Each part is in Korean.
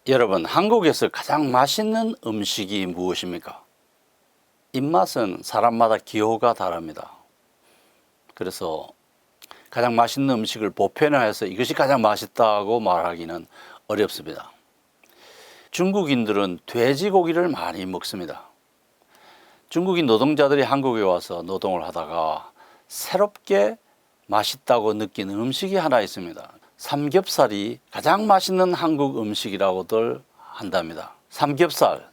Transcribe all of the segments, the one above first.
여러분, 한국에서 가장 맛있는 음식이 무엇입니까? 입맛은 사람마다 기호가 다릅니다. 그래서 가장 맛있는 음식을 보편화해서 이것이 가장 맛있다고 말하기는 어렵습니다. 중국인들은 돼지고기를 많이 먹습니다. 중국인 노동자들이 한국에 와서 노동을 하다가 새롭게 맛있다고 느끼는 음식이 하나 있습니다. 삼겹살이 가장 맛있는 한국 음식이라고들 한답니다. 삼겹살,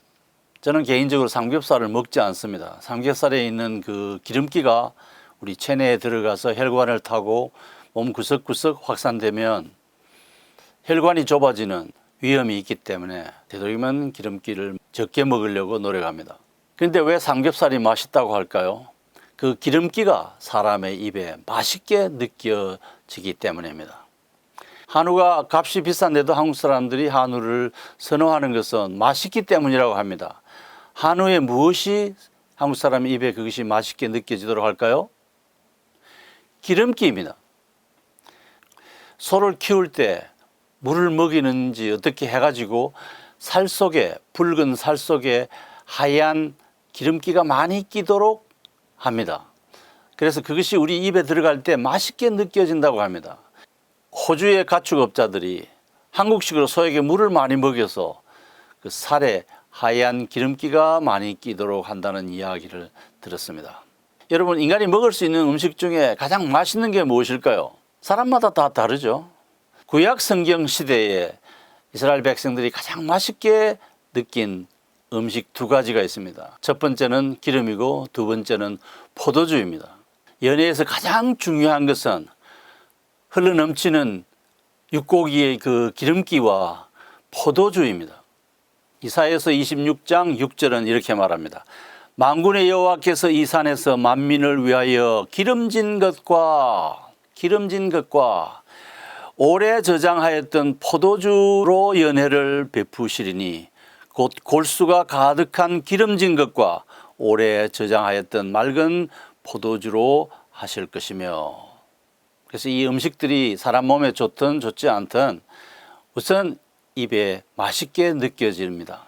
저는 개인적으로 삼겹살을 먹지 않습니다. 삼겹살에 있는 그 기름기가 우리 체내에 들어가서 혈관을 타고 몸 구석구석 확산되면 혈관이 좁아지는 위험이 있기 때문에 되도록이면 기름기를 적게 먹으려고 노력합니다. 그런데 왜 삼겹살이 맛있다고 할까요? 그 기름기가 사람의 입에 맛있게 느껴지기 때문입니다. 한우가 값이 비싼데도 한국 사람들이 한우를 선호하는 것은 맛있기 때문이라고 합니다. 한우의 무엇이 한국 사람의 입에 그것이 맛있게 느껴지도록 할까요? 기름기입니다. 소를 키울 때 물을 먹이는지 어떻게 해가지고 살 속에, 붉은 살 속에 하얀 기름기가 많이 끼도록 합니다. 그래서 그것이 우리 입에 들어갈 때 맛있게 느껴진다고 합니다. 호주의 가축업자들이 한국식으로 소에게 물을 많이 먹여서 그 살에 하얀 기름기가 많이 끼도록 한다는 이야기를 들었습니다. 여러분, 인간이 먹을 수 있는 음식 중에 가장 맛있는 게 무엇일까요? 사람마다 다 다르죠. 구약 성경 시대에 이스라엘 백성들이 가장 맛있게 느낀 음식 두 가지가 있습니다. 첫 번째는 기름이고 두 번째는 포도주입니다. 연애에서 가장 중요한 것은 흘러넘치는 육고기의 그 기름기와 포도주입니다. 이사야서 26장 6절은 이렇게 말합니다. 만군의 여호와께서 이 산에서 만민을 위하여 기름진 것과 오래 저장하였던 포도주로 연회를 베푸시리니 곧 골수가 가득한 기름진 것과 오래 저장하였던 맑은 포도주로 하실 것이며. 그래서 이 음식들이 사람 몸에 좋든 좋지 않든 우선 입에 맛있게 느껴집니다.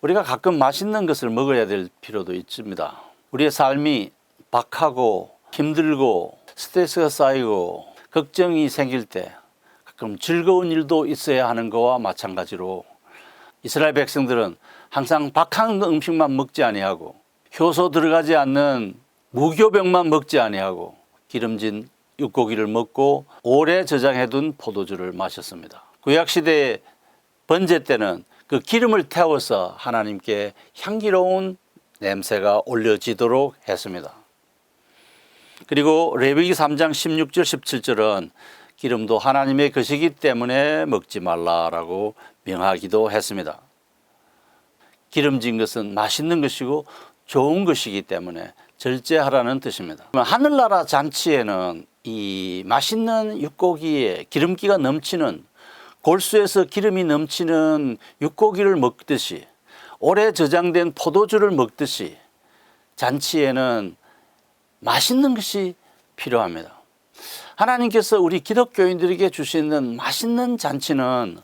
우리가 가끔 맛있는 것을 먹어야 될 필요도 있습니다. 우리의 삶이 박하고 힘들고 스트레스가 쌓이고 걱정이 생길 때 가끔 즐거운 일도 있어야 하는 것과 마찬가지로 이스라엘 백성들은 항상 박한 음식만 먹지 아니하고 효소 들어가지 않는 무교병만 먹지 아니하고 기름진 육고기를 먹고 오래 저장해둔 포도주를 마셨습니다. 구약시대의 번제 때는 그 기름을 태워서 하나님께 향기로운 냄새가 올려지도록 했습니다. 그리고 레위기 3장 16절 17절은 기름도 하나님의 것이기 때문에 먹지 말라라고 명하기도 했습니다. 기름진 것은 맛있는 것이고 좋은 것이기 때문에 절제하라는 뜻입니다. 하늘나라 잔치에는 이 맛있는 육고기에 기름기가 넘치는 골수에서 기름이 넘치는 육고기를 먹듯이 오래 저장된 포도주를 먹듯이 잔치에는 맛있는 것이 필요합니다. 하나님께서 우리 기독교인들에게 주시는 맛있는 잔치는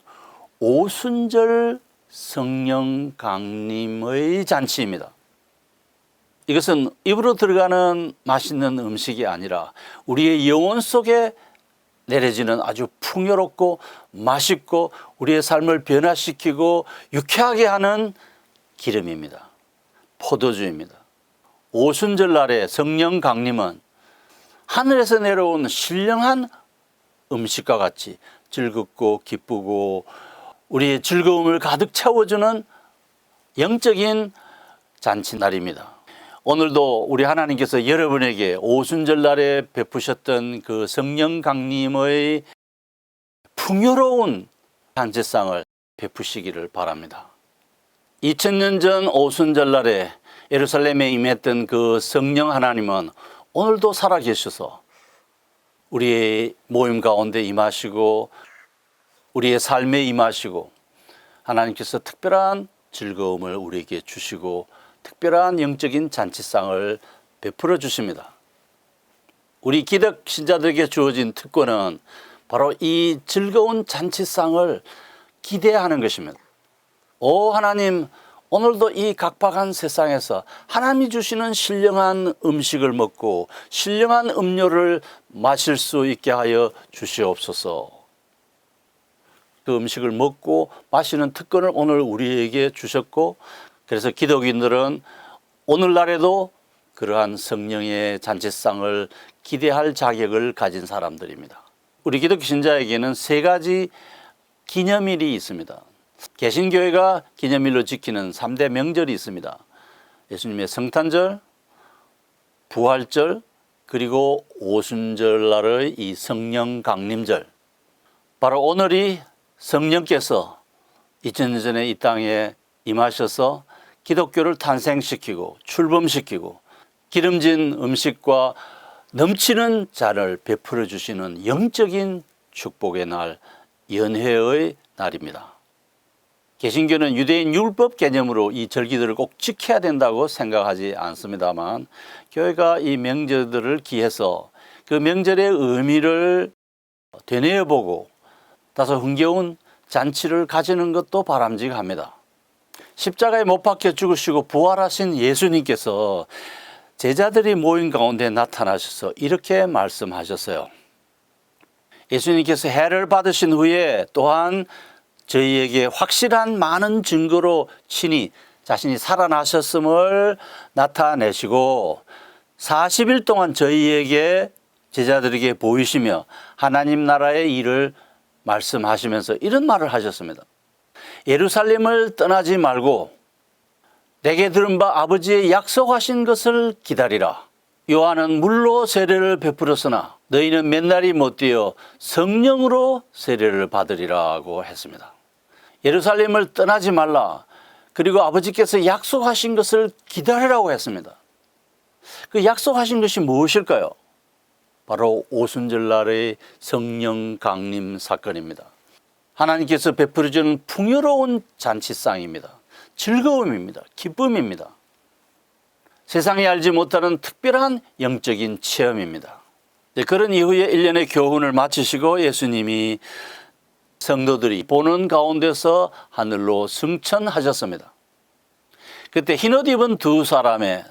오순절 성령 강림의 잔치입니다. 이것은 입으로 들어가는 맛있는 음식이 아니라 우리의 영혼 속에 내려지는 아주 풍요롭고 맛있고 우리의 삶을 변화시키고 유쾌하게 하는 기름입니다. 포도주입니다. 오순절 날의 성령 강림은 하늘에서 내려온 신령한 음식과 같이 즐겁고 기쁘고 우리의 즐거움을 가득 채워주는 영적인 잔치날입니다. 오늘도 우리 하나님께서 여러분에게 오순절 날에 베푸셨던 그 성령 강림의 풍요로운 잔치상을 베푸시기를 바랍니다. 2000년 전 오순절 날에 예루살렘에 임했던 그 성령 하나님은 오늘도 살아계셔서 우리의 모임 가운데 임하시고 우리의 삶에 임하시고 하나님께서 특별한 즐거움을 우리에게 주시고 특별한 영적인 잔치상을 베풀어 주십니다. 우리 기독 신자들에게 주어진 특권은 바로 이 즐거운 잔치상을 기대하는 것입니다. 오 하나님, 오늘도 이 각박한 세상에서 하나님이 주시는 신령한 음식을 먹고 신령한 음료를 마실 수 있게 하여 주시옵소서. 그 음식을 먹고 마시는 특권을 오늘 우리에게 주셨고, 그래서 기독인들은 오늘날에도 그러한 성령의 잔치상을 기대할 자격을 가진 사람들입니다. 우리 기독교 신자에게는 세 가지 기념일이 있습니다. 개신교회가 기념일로 지키는 3대 명절이 있습니다. 예수님의 성탄절, 부활절, 그리고 오순절날의 이 성령 강림절. 바로 오늘이 성령께서 2000년 전에 이 땅에 임하셔서 기독교를 탄생시키고 출범시키고 기름진 음식과 넘치는 잔을 베풀어 주시는 영적인 축복의 날, 연회의 날입니다. 개신교는 유대인 율법 개념으로 이 절기들을 꼭 지켜야 된다고 생각하지 않습니다만, 교회가 이 명절들을 기해서 그 명절의 의미를 되뇌어보고 다소 흥겨운 잔치를 가지는 것도 바람직합니다. 십자가에 못 박혀 죽으시고 부활하신 예수님께서 제자들이 모인 가운데 나타나셔서 이렇게 말씀하셨어요. 예수님께서 해를 받으신 후에 또한 저희에게 확실한 많은 증거로 친히 자신이 살아나셨음을 나타내시고 40일 동안 저희에게 제자들에게 보이시며 하나님 나라의 일을 말씀하시면서 이런 말을 하셨습니다. 예루살렘을 떠나지 말고 내게 들은 바 아버지의 약속하신 것을 기다리라. 요한은 물로 세례를 베풀었으나 너희는 맨날이 못되어 성령으로 세례를 받으리라고 했습니다. 예루살렘을 떠나지 말라. 그리고 아버지께서 약속하신 것을 기다리라고 했습니다. 그 약속하신 것이 무엇일까요? 바로 오순절날의 성령 강림 사건입니다. 하나님께서 베풀어 주는 풍요로운 잔치상입니다. 즐거움입니다. 기쁨입니다. 세상이 알지 못하는 특별한 영적인 체험입니다. 그런 이후에 1년의 교훈을 마치시고 예수님이 성도들이 보는 가운데서 하늘로 승천하셨습니다. 그때 흰옷 입은 두 사람의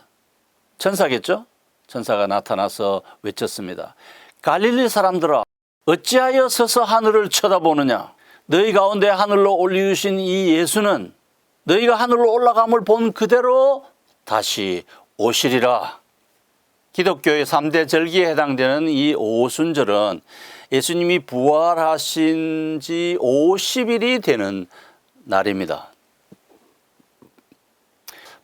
천사겠죠? 천사가 나타나서 외쳤습니다. 갈릴리 사람들아, 어찌하여 서서 하늘을 쳐다보느냐? 너희 가운데 하늘로 올리우신 이 예수는 너희가 하늘로 올라감을 본 그대로 다시 오시리라. 기독교의 3대 절기에 해당되는 이 오순절은 예수님이 부활하신 지 50일이 되는 날입니다.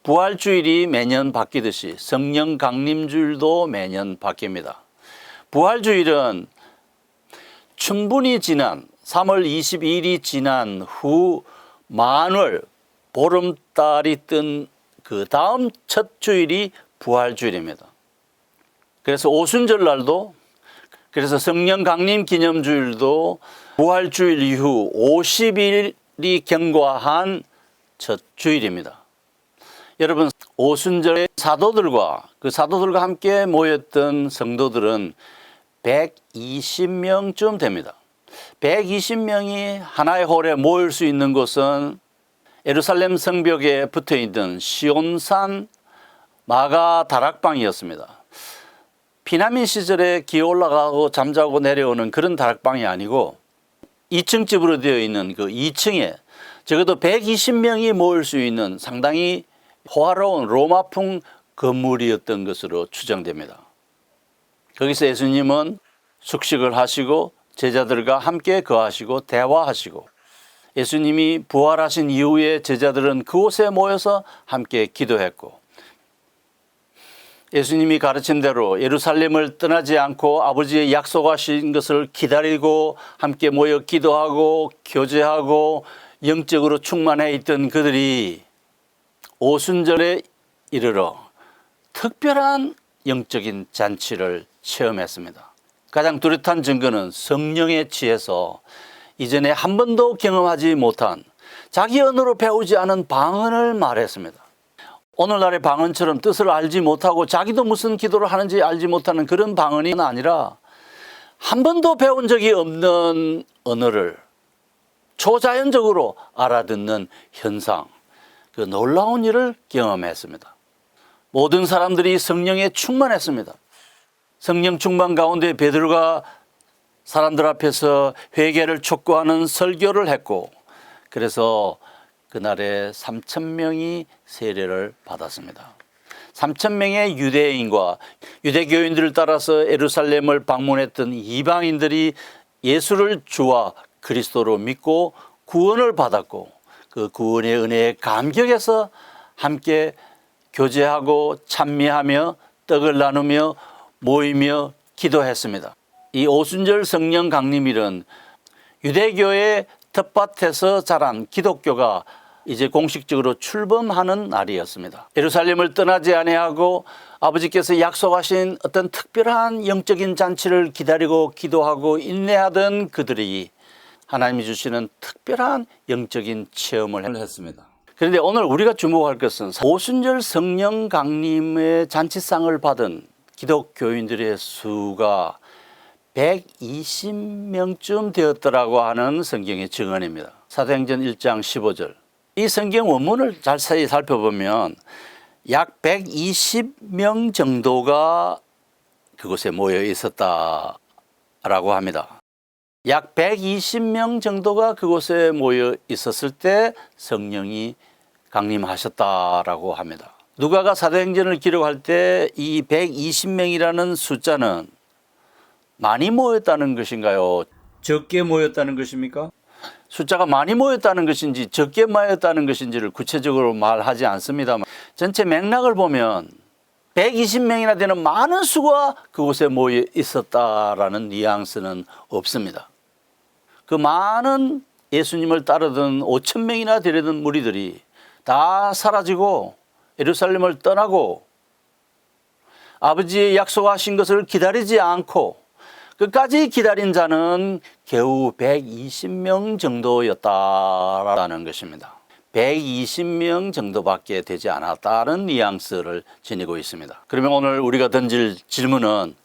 부활주일이 매년 바뀌듯이 성령 강림주일도 매년 바뀝니다. 부활주일은 충분히 지난 3월 22일이 지난 후 만월 보름달이 뜬 그 다음 첫 주일이 부활주일입니다. 그래서 오순절 날도, 그래서 성령 강림 기념주일도 부활주일 이후 50일이 경과한 첫 주일입니다. 여러분, 오순절에 사도들과 함께 모였던 성도들은 120명쯤 됩니다. 120명이 하나의 홀에 모일 수 있는 곳은 예루살렘 성벽에 붙어있던 시온산 마가 다락방이었습니다. 피난민 시절에 기어 올라가고 잠자고 내려오는 그런 다락방이 아니고 2층 집으로 되어 있는 그 2층에 적어도 120명이 모일 수 있는 상당히 호화로운 로마풍 건물이었던 것으로 추정됩니다. 거기서 예수님은 숙식을 하시고 제자들과 함께 거하시고 대화하시고, 예수님이 부활하신 이후에 제자들은 그곳에 모여서 함께 기도했고, 예수님이 가르친 대로 예루살렘을 떠나지 않고 아버지의 약속하신 것을 기다리고 함께 모여 기도하고 교제하고 영적으로 충만해 있던 그들이 오순절에 이르러 특별한 영적인 잔치를 체험했습니다. 가장 뚜렷한 증거는 성령에 취해서 이전에 한 번도 경험하지 못한, 자기 언어로 배우지 않은 방언을 말했습니다. 오늘날의 방언처럼 뜻을 알지 못하고 자기도 무슨 기도를 하는지 알지 못하는 그런 방언이 아니라 한 번도 배운 적이 없는 언어를 초자연적으로 알아듣는 현상, 그 놀라운 일을 경험했습니다. 모든 사람들이 성령에 충만했습니다. 성령 충만 가운데 베드로가 사람들 앞에서 회개를 촉구하는 설교를 했고, 그래서 그날에 3,000명이 세례를 받았습니다. 3,000명의 유대인과 유대교인들을 따라서 예루살렘을 방문했던 이방인들이 예수를 주와 그리스도로 믿고 구원을 받았고, 그 구원의 은혜에 감격해서 함께 교제하고 찬미하며 떡을 나누며 모이며 기도했습니다. 이 오순절 성령 강림일은 유대교의 텃밭에서 자란 기독교가 이제 공식적으로 출범하는 날이었습니다. 예루살렘을 떠나지 아니하고 아버지께서 약속하신 어떤 특별한 영적인 잔치를 기다리고 기도하고 인내하던 그들이 하나님이 주시는 특별한 영적인 체험을 했습니다. 그런데 오늘 우리가 주목할 것은 오순절 성령 강림의 잔치상을 받은 기독교인들의 수가 120명쯤 되었더라고 하는 성경의 증언입니다. 사도행전 1장 15절. 이 성경 원문을 자세히 살펴보면 약 120명 정도가 그곳에 모여 있었다라고 합니다. 약 120명 정도가 그곳에 모여 있었을 때 성령이 강림하셨다라고 합니다. 누가가 사도행전을 기록할 때 이 120명이라는 숫자는 많이 모였다는 것인가요? 적게 모였다는 것입니까? 숫자가 많이 모였다는 것인지 적게 모였다는 것인지를 구체적으로 말하지 않습니다만, 전체 맥락을 보면 120명이나 되는 많은 수가 그곳에 모여 있었다라는 뉘앙스는 없습니다. 그 많은 예수님을 따르던 5,000명이나 되려던 무리들이 다 사라지고 예루살렘을 떠나고 아버지의 약속하신 것을 기다리지 않고 끝까지 기다린 자는 겨우 120명 정도였다라는 것입니다. 120명 정도밖에 되지 않았다는 뉘앙스를 지니고 있습니다. 그러면 오늘 우리가 던질 질문은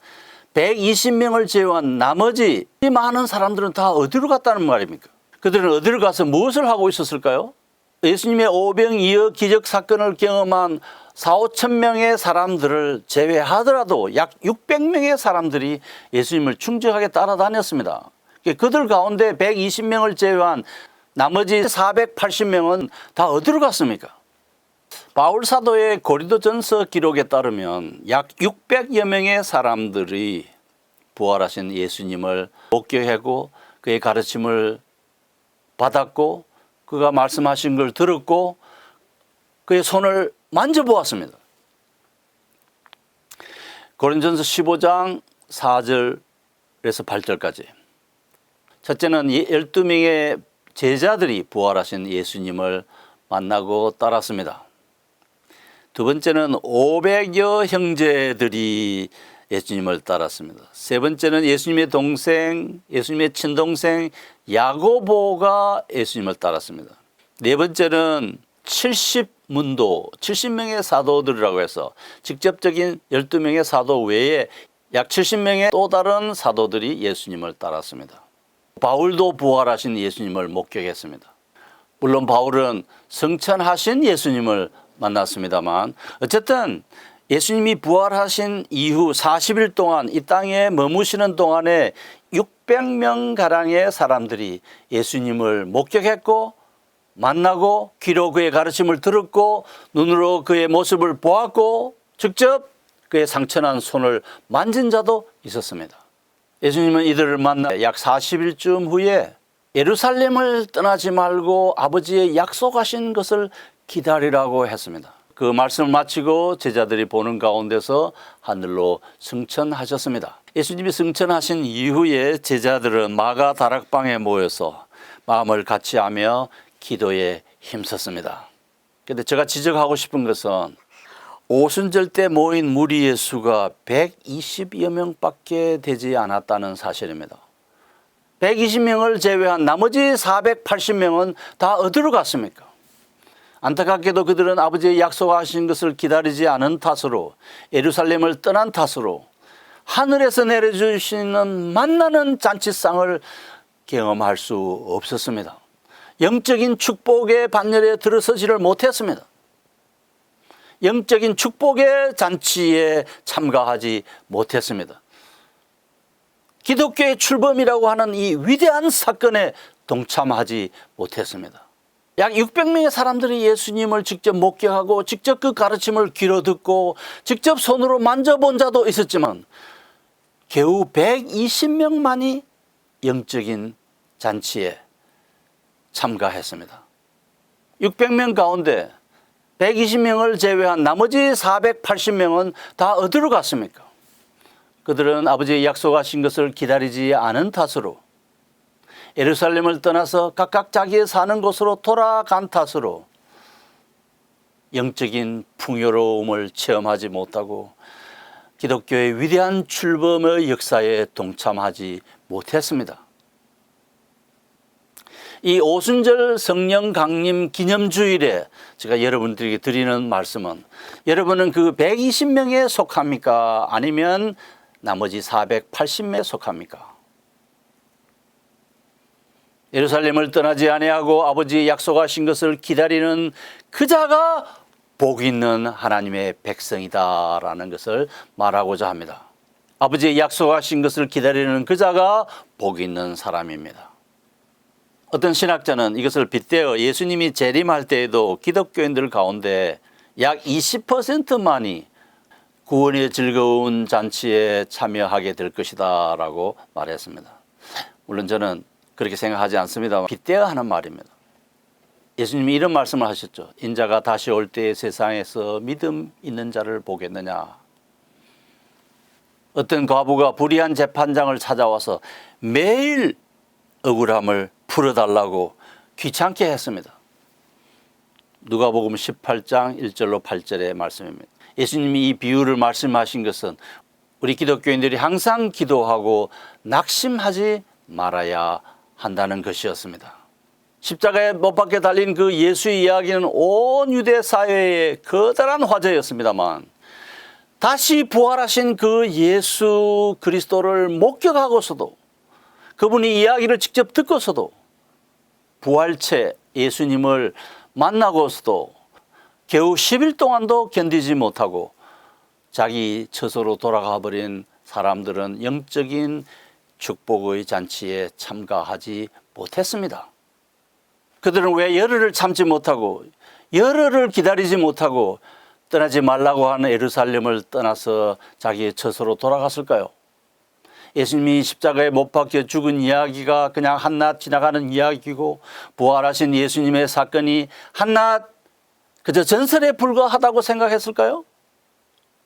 120명을 제외한 나머지 이 많은 사람들은 다 어디로 갔다는 말입니까? 그들은 어디로 가서 무엇을 하고 있었을까요? 예수님의 오병이어 기적 사건을 경험한 4,5,000명의 사람들을 제외하더라도 약 600명의 사람들이 예수님을 충직하게 따라다녔습니다. 그들 가운데 120명을 제외한 나머지 480명은 다 어디로 갔습니까? 바울 사도의 고린도전서 기록에 따르면 약 600여 명의 사람들이 부활하신 예수님을 목격하고 그의 가르침을 받았고 그가 말씀하신 걸 들었고 그의 손을 만져보았습니다. 고린도전서 15장 4절에서 8절까지. 첫째는 12명의 제자들이 부활하신 예수님을 만나고 따랐습니다. 두 번째는 500여 형제들이 예수님을 따랐습니다. 세 번째는 예수님의 동생, 예수님의 친동생 야고보가 예수님을 따랐습니다. 네 번째는 70문도, 70명의 사도들이라고 해서 직접적인 12명의 사도 외에 약 70명의 또 다른 사도들이 예수님을 따랐습니다. 바울도 부활하신 예수님을 목격했습니다. 물론 바울은 성천하신 예수님을 만났습니다만 어쨌든 예수님이 부활하신 이후 40일 동안 이 땅에 머무시는 동안에 600명가량의 사람들이 예수님을 목격했고 만나고 귀로 그의 가르침을 들었고 눈으로 그의 모습을 보았고 직접 그의 상처난 손을 만진 자도 있었습니다. 예수님은 이들을 만나 약 40일쯤 후에 예루살렘을 떠나지 말고 아버지의 약속하신 것을 기다리라고 했습니다. 그 말씀을 마치고 제자들이 보는 가운데서 하늘로 승천하셨습니다. 예수님이 승천하신 이후에 제자들은 마가 다락방에 모여서 마음을 같이하며 기도에 힘썼습니다. 그런데 제가 지적하고 싶은 것은 오순절 때 모인 무리의 수가 120여 명밖에 되지 않았다는 사실입니다. 120명을 제외한 나머지 480명은 다 어디로 갔습니까? 안타깝게도 그들은 아버지의 약속하신 것을 기다리지 않은 탓으로 예루살렘을 떠난 탓으로 하늘에서 내려주시는 만나는 잔치상을 경험할 수 없었습니다. 영적인 축복의 반열에 들어서지를 못했습니다. 영적인 축복의 잔치에 참가하지 못했습니다. 기독교의 출범이라고 하는 이 위대한 사건에 동참하지 못했습니다. 약 600명의 사람들이 예수님을 직접 목격하고 직접 그 가르침을 귀로 듣고 직접 손으로 만져본 자도 있었지만 겨우 120명만이 영적인 잔치에 참가했습니다. 600명 가운데 120명을 제외한 나머지 480명은 다 어디로 갔습니까? 그들은 아버지의 약속하신 것을 기다리지 않은 탓으로 예루살렘을 떠나서 각각 자기의 사는 곳으로 돌아간 탓으로 영적인 풍요로움을 체험하지 못하고 기독교의 위대한 출범의 역사에 동참하지 못했습니다. 이 오순절 성령 강림 기념주일에 제가 여러분들에게 드리는 말씀은 여러분은 그 120명에 속합니까? 아니면 나머지 480명에 속합니까? 예루살렘을 떠나지 아니하고 아버지의 약속하신 것을 기다리는 그 자가 복 있는 하나님의 백성이다라는 것을 말하고자 합니다. 아버지의 약속하신 것을 기다리는 그 자가 복 있는 사람입니다. 어떤 신학자는 이것을 빗대어 예수님이 재림할 때에도 기독교인들 가운데 약 20%만이 구원의 즐거운 잔치에 참여하게 될 것이다 라고 말했습니다. 물론 저는 그렇게 생각하지 않습니다. 빗대어 하는 말입니다. 예수님이 이런 말씀을 하셨죠. 인자가 다시 올 때 세상에서 믿음 있는 자를 보겠느냐. 어떤 과부가 불의한 재판장을 찾아와서 매일 억울함을 풀어달라고 귀찮게 했습니다. 누가복음 18장 1절로 8절의 말씀입니다. 예수님이 이 비유를 말씀하신 것은 우리 기독교인들이 항상 기도하고 낙심하지 말아야 한다는 것이었습니다. 십자가에 못 박혀 달린 그 예수의 이야기는 온 유대 사회의 커다란 화제였습니다만 다시 부활하신 그 예수 그리스도를 목격하고서도 그분이 이야기를 직접 듣고서도 부활체 예수님을 만나고서도 겨우 10일 동안도 견디지 못하고 자기 처소로 돌아가 버린 사람들은 영적인 축복의 잔치에 참가하지 못했습니다. 그들은 왜 열흘을 참지 못하고 열흘을 기다리지 못하고 떠나지 말라고 하는 예루살렘을 떠나서 자기의 처소로 돌아갔을까요? 예수님이 십자가에 못 박혀 죽은 이야기가 그냥 한낱 지나가는 이야기고 부활하신 예수님의 사건이 한낱 그저 전설에 불과하다고 생각했을까요?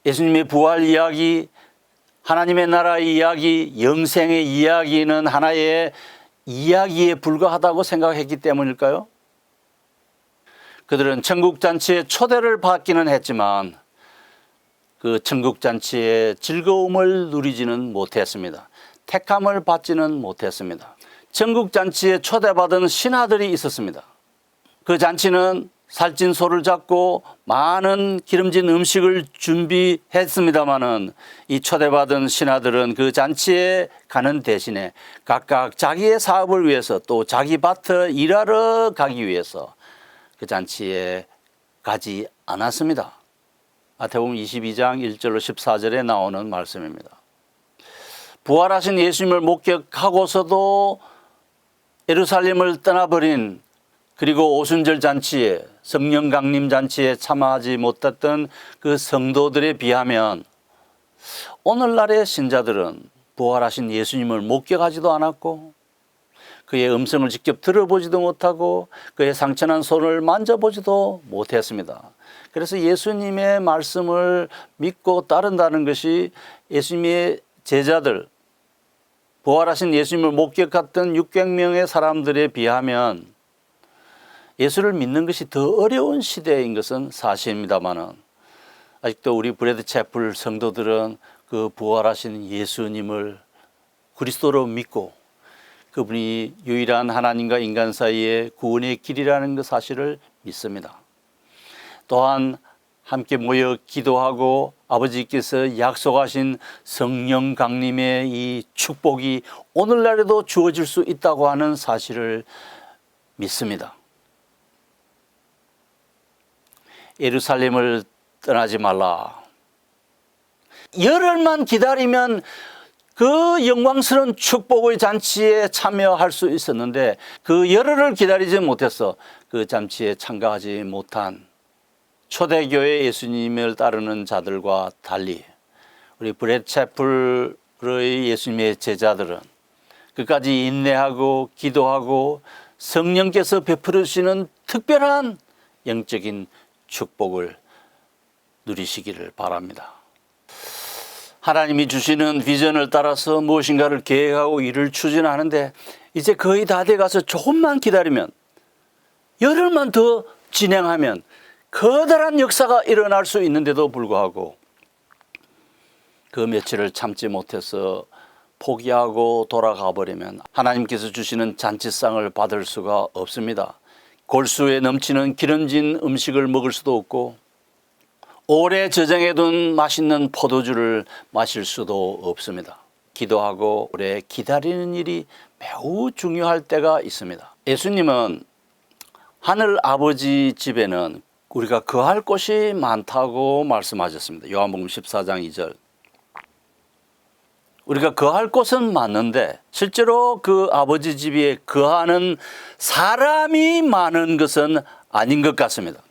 예수님의 부활 이야기, 하나님의 나라의 이야기, 영생의 이야기는 하나의 이야기에 불과하다고 생각했기 때문일까요? 그들은 천국잔치에 초대를 받기는 했지만 그 천국잔치의 즐거움을 누리지는 못했습니다. 택함을 받지는 못했습니다. 천국잔치에 초대받은 신하들이 있었습니다. 그 잔치는 살찐 소를 잡고 많은 기름진 음식을 준비했습니다마는 이 초대받은 신하들은 그 잔치에 가는 대신에 각각 자기의 사업을 위해서 또 자기 밭을 일하러 가기 위해서 그 잔치에 가지 않았습니다. 마태복음 22장 1절로 14절에 나오는 말씀입니다. 부활하신 예수님을 목격하고서도 예루살렘을 떠나버린 그리고 오순절 잔치에 성령 강림 잔치에 참여하지 못했던 그 성도들에 비하면 오늘날의 신자들은 부활하신 예수님을 목격하지도 않았고 그의 음성을 직접 들어보지도 못하고 그의 상처난 손을 만져보지도 못했습니다. 그래서 예수님의 말씀을 믿고 따른다는 것이 예수님의 제자들, 부활하신 예수님을 목격했던 600명의 사람들에 비하면 예수를 믿는 것이 더 어려운 시대인 것은 사실입니다만은 아직도 우리 브래드 채플 성도들은 그 부활하신 예수님을 그리스도로 믿고 그분이 유일한 하나님과 인간 사이의 구원의 길이라는 그 사실을 믿습니다. 또한 함께 모여 기도하고 아버지께서 약속하신 성령 강림의 이 축복이 오늘날에도 주어질 수 있다고 하는 사실을 믿습니다. 예루살렘을 떠나지 말라. 열흘만 기다리면 그 영광스러운 축복의 잔치에 참여할 수 있었는데 그 열흘을 기다리지 못해서 그 잔치에 참가하지 못한 초대교회 예수님을 따르는 자들과 달리 우리 브레드채플의 예수님의 제자들은 끝까지 인내하고 기도하고 성령께서 베풀어 주시는 특별한 영적인 축복을 누리시기를 바랍니다. 하나님이 주시는 비전을 따라서 무엇인가를 계획하고 일을 추진하는데 이제 거의 다 돼가서 조금만 기다리면 열흘만 더 진행하면 커다란 역사가 일어날 수 있는데도 불구하고 그 며칠을 참지 못해서 포기하고 돌아가 버리면 하나님께서 주시는 잔치상을 받을 수가 없습니다. 골수에 넘치는 기름진 음식을 먹을 수도 없고 오래 저장해둔 맛있는 포도주를 마실 수도 없습니다. 기도하고 오래 기다리는 일이 매우 중요할 때가 있습니다. 예수님은 하늘 아버지 집에는 우리가 거할 곳이 많다고 말씀하셨습니다. 요한복음 14장 2절. 우리가 거할 곳은 많은데 실제로 그 아버지 집에 거하는 사람이 많은 것은 아닌 것 같습니다.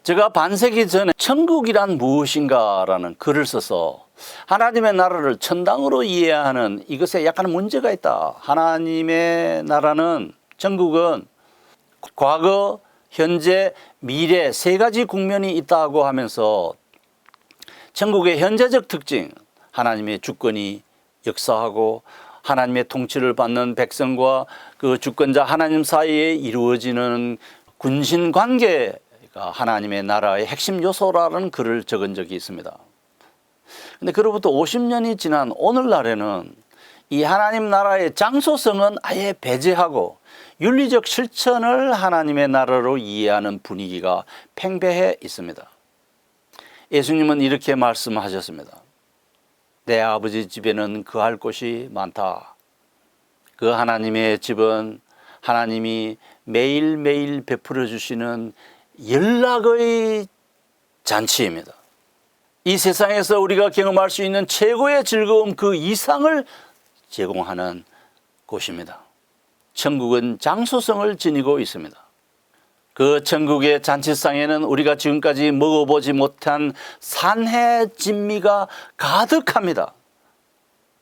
제가 반세기 전에 천국이란 무엇인가라는 글을 써서 하나님의 나라를 천당으로 이해하는 이것에 약간 문제가 있다. 하나님의 나라는 천국은 과거, 현재, 미래 세 가지 국면이 있다고 하면서 천국의 현재적 특징, 하나님의 주권이 역사하고 하나님의 통치를 받는 백성과 그 주권자 하나님 사이에 이루어지는 군신관계가 하나님의 나라의 핵심 요소라는 글을 적은 적이 있습니다. 그런데 그로부터 50년이 지난 오늘날에는 이 하나님 나라의 장소성은 아예 배제하고 윤리적 실천을 하나님의 나라로 이해하는 분위기가 팽배해 있습니다. 예수님은 이렇게 말씀하셨습니다. 내 아버지 집에는 거할 곳이 많다. 그 하나님의 집은 하나님이 매일매일 베풀어 주시는 연락의 잔치입니다. 이 세상에서 우리가 경험할 수 있는 최고의 즐거움 그 이상을 제공하는 곳입니다. 천국은 장소성을 지니고 있습니다. 그 천국의 잔치상에는 우리가 지금까지 먹어보지 못한 산해 진미가 가득합니다.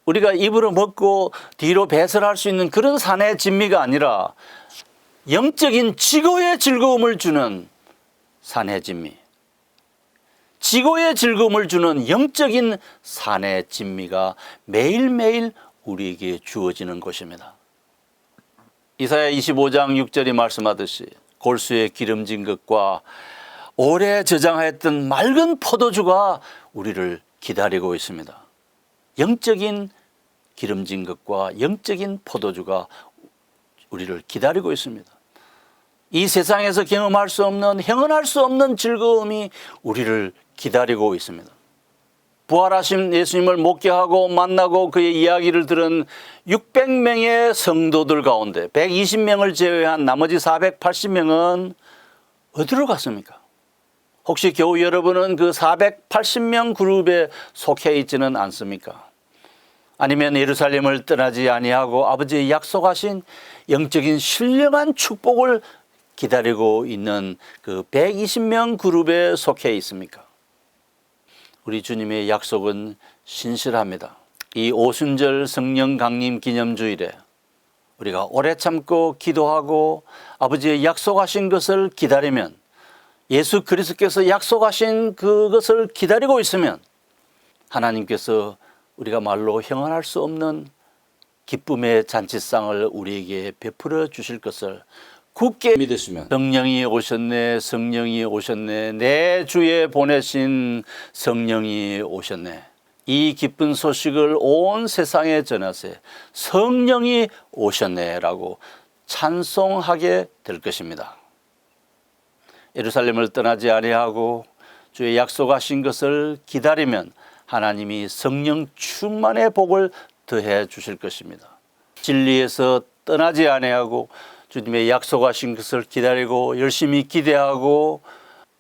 우리가 입으로 먹고 뒤로 배설할 수 있는 그런 산해 진미가 아니라 영적인 지고의 즐거움을 주는 산해 진미, 지고의 즐거움을 주는 영적인 산해 진미가 매일매일 우리에게 주어지는 것입니다. 이사야 25장 6절이 말씀하듯이 골수에 기름진 것과 오래 저장하였던 맑은 포도주가 우리를 기다리고 있습니다. 영적인 기름진 것과 영적인 포도주가 우리를 기다리고 있습니다. 이 세상에서 경험할 수 없는, 형언할 수 없는 즐거움이 우리를 기다리고 있습니다. 부활하신 예수님을 목격하고 만나고 그의 이야기를 들은 600명의 성도들 가운데 120명을 제외한 나머지 480명은 어디로 갔습니까? 혹시 겨우 여러분은 그 480명 그룹에 속해 있지는 않습니까? 아니면 예루살렘을 떠나지 아니하고 아버지의 약속하신 영적인 신령한 축복을 기다리고 있는 그 120명 그룹에 속해 있습니까? 우리 주님의 약속은 신실합니다. 이 오순절 성령 강림 기념주일에 우리가 오래 참고 기도하고 아버지의 약속하신 것을 기다리면, 예수 그리스도께서 약속하신 그것을 기다리고 있으면 하나님께서 우리가 말로 형언할 수 없는 기쁨의 잔치상을 우리에게 베풀어 주실 것을 굳게 믿으시면, 성령이 오셨네, 성령이 오셨네, 내 주에 보내신 성령이 오셨네, 이 기쁜 소식을 온 세상에 전하세, 성령이 오셨네 라고 찬송하게 될 것입니다. 예루살렘을 떠나지 아니하고 주의 약속하신 것을 기다리면 하나님이 성령 충만의 복을 더해 주실 것입니다. 진리에서 떠나지 아니하고 주님의 약속하신 것을 기다리고 열심히 기대하고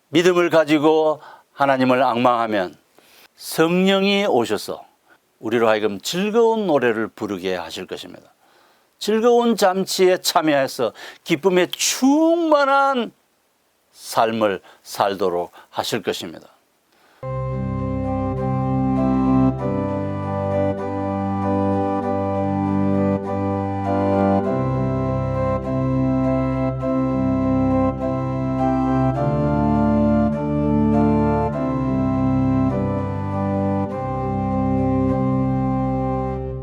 믿음을 가지고 하나님을 앙망하면 성령이 오셔서 우리로 하여금 즐거운 노래를 부르게 하실 것입니다. 즐거운 잔치에 참여해서 기쁨에 충만한 삶을 살도록 하실 것입니다.